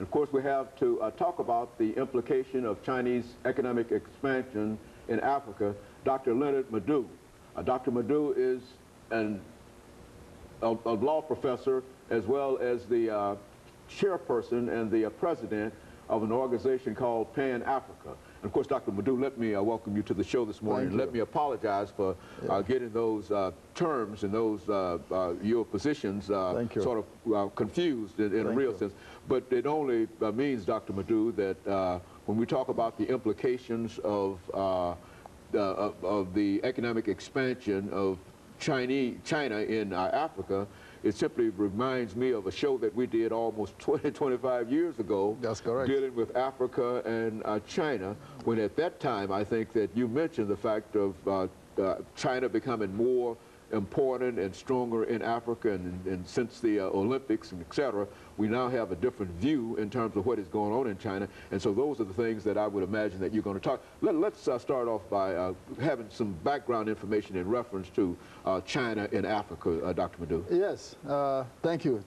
And of course, we have to talk about the implication of Chinese economic expansion in Africa. Dr. LMadu. Dr. LMadu is a law professor as well as the chairperson and the president of an organization called Pan-Africa. And of course, Dr. LMadu, let me welcome you to the show this morning. And let me apologize for getting those terms and those your positions sort of confused in a real sense. But it only means, Dr. LMadu, that when we talk about the implications of the economic expansion of China in Africa, it simply reminds me of a show that we did almost 25 years ago. That's correct. Dealing with Africa and China, when at that time I think that you mentioned the fact of China becoming more important and stronger in Africa, and since the Olympics and et cetera, we now have a different view in terms of what is going on in China. And so those are the things that I would imagine that you're going to talk. Let's start off by having some background information in reference to China in Africa, Dr. LMadu. Yes, thank you.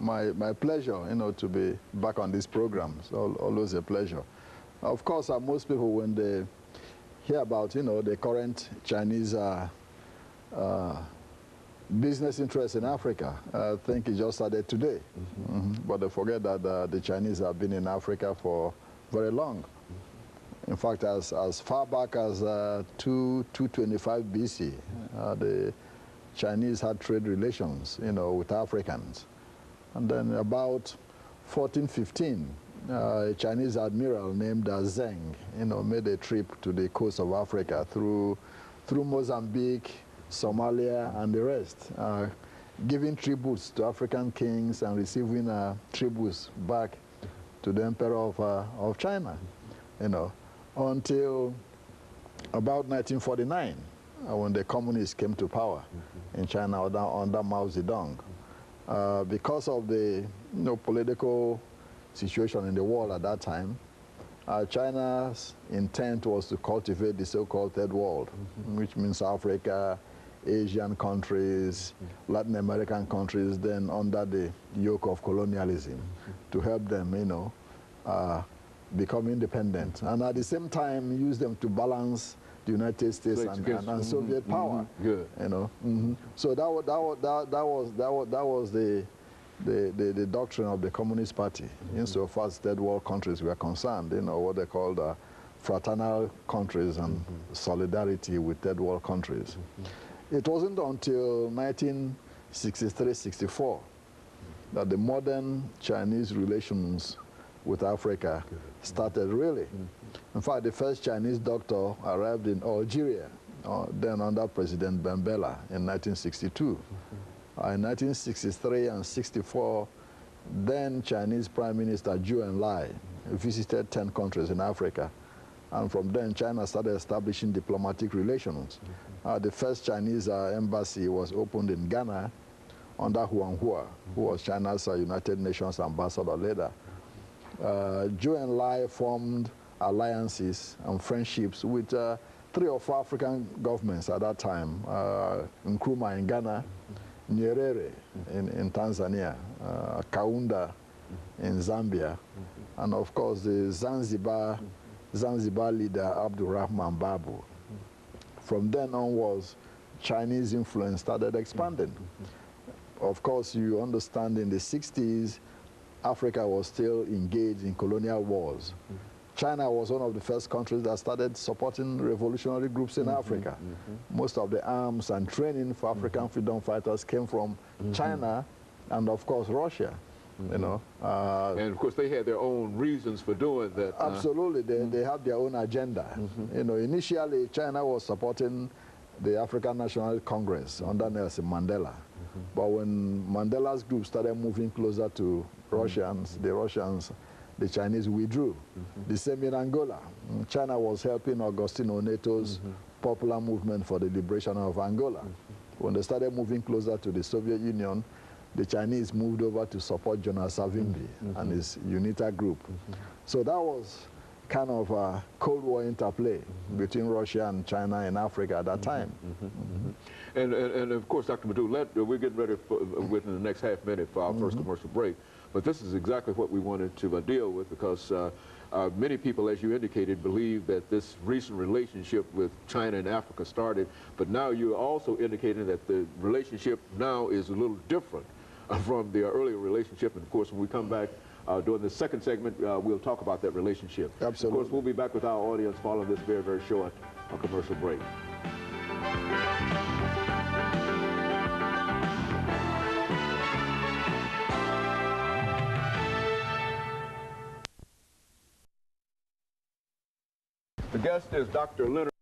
My pleasure, to be back on this program. It's always a pleasure. Of course, most people, when they hear about, the current Chinese business interests in Africa, I think it just started today. But they forget that the Chinese have been in Africa for very long. In fact, as far back as 225 BC, the Chinese had trade relations, with Africans. And then about 1415, a Chinese admiral named Zheng, made a trip to the coast of Africa through Mozambique, Somalia, and the rest, giving tributes to African kings and receiving tributes back to the emperor of China, until about 1949, when the communists came to power in China under Mao Zedong. Because of the political situation in the world at that time, China's intent was to cultivate the so-called Third World, which means Africa, Asian countries, Latin American countries, then under the yoke of colonialism, to help them, become independent, and at the same time use them to balance the United States and Soviet power. Good. So that was the doctrine of the Communist Party, insofar as Third World countries were concerned, what they called fraternal countries and solidarity with Third World countries. It wasn't until 1963-64 that the modern Chinese relations with Africa started really. In fact, the first Chinese doctor arrived in Algeria, then under President Bembela in 1962. In 1963 and 64, then Chinese Prime Minister Zhou Enlai visited 10 countries in Africa. And from then, China started establishing diplomatic relations. The first Chinese embassy was opened in Ghana under Huang Hua, who was China's United Nations ambassador later. Zhou Enlai formed alliances and friendships with 3 or 4 African governments at that time. Nkrumah in Ghana, Nyerere in Tanzania, Kaunda in Zambia, and of course the Zanzibar leader Abdurrahman Babu. From then onwards, Chinese influence started expanding. Of course, you understand in the 60s, Africa was still engaged in colonial wars. China was one of the first countries that started supporting revolutionary groups in Africa. Most of the arms and training for African freedom fighters came from China and, of course, Russia. And of course, they had their own reasons for doing that. Absolutely, they have their own agenda. Initially, China was supporting the African National Congress under Nelson Mandela. But when Mandela's group started moving closer to the Chinese withdrew. The same in Angola. China was helping Agostinho Neto's popular movement for the liberation of Angola. When they started moving closer to the Soviet Union, the Chinese moved over to support Jonas Savimbi and his UNITA group. So that was kind of a Cold War interplay between Russia and China in Africa at that time. And of course, Dr. LMadu, we're getting ready within the next half minute for our first commercial break. But this is exactly what we wanted to deal with, because many people, as you indicated, believe that this recent relationship with China and Africa started, but now you're also indicating that the relationship now is a little different from the earlier relationship. And of course, when we come back during the second segment, we'll talk about that relationship. Absolutely. Of course, we'll be back with our audience following this very, very short commercial break. The guest is Dr. Leonard